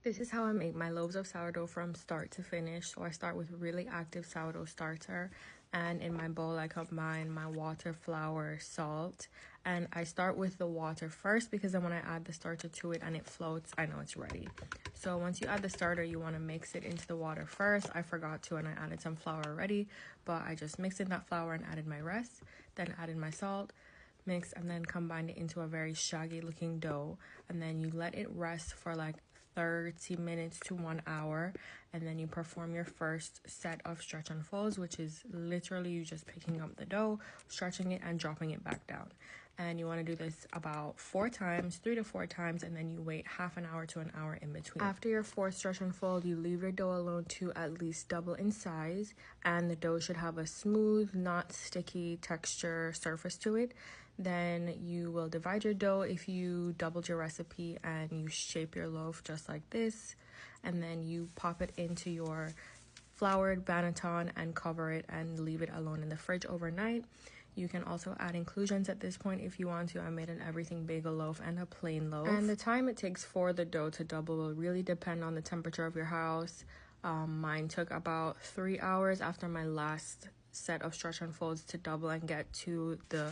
This is how I make my loaves of sourdough from start to finish. So I start with really active sourdough starter, and in my bowl I combine my water, flour, salt, and I start with the water first because then when I add the starter to it and it floats, I know it's ready. So once you add the starter, you want to mix it into the water first. I forgot to and I added some flour already, but I just mixed in that flour and added my rest, then added my salt, mix, and then combine it into a very shaggy looking dough, and then you let it rest for like 30 minutes to 1 hour, and then you perform your first set of stretch and folds, which is literally you just picking up the dough, stretching it and dropping it back down. And you want to do this about 3 to 4 times, and then you wait half an hour to an hour in between. After your 4th stretch and fold, you leave your dough alone to at least double in size, and the dough should have a smooth, not sticky texture surface to it. Then you will divide your dough if you doubled your recipe, and you shape your loaf just like this, and then you pop it into your floured banneton and cover it and leave it alone in the fridge overnight. You can also add inclusions at this point if you want to. I made an everything bagel loaf and a plain loaf. And the time it takes for the dough to double will really depend on the temperature of your house. Mine took about 3 hours after my last set of stretch and folds to double and get to the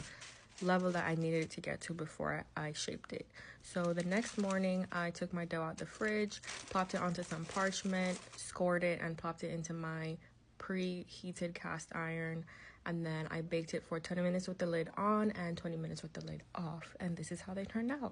level that I needed it to get to before I shaped it. So the next morning, I took my dough out the fridge, popped it onto some parchment, scored it, and popped it into my preheated cast iron, and then I baked it for 20 minutes with the lid on and 20 minutes with the lid off, and this is how they turned out.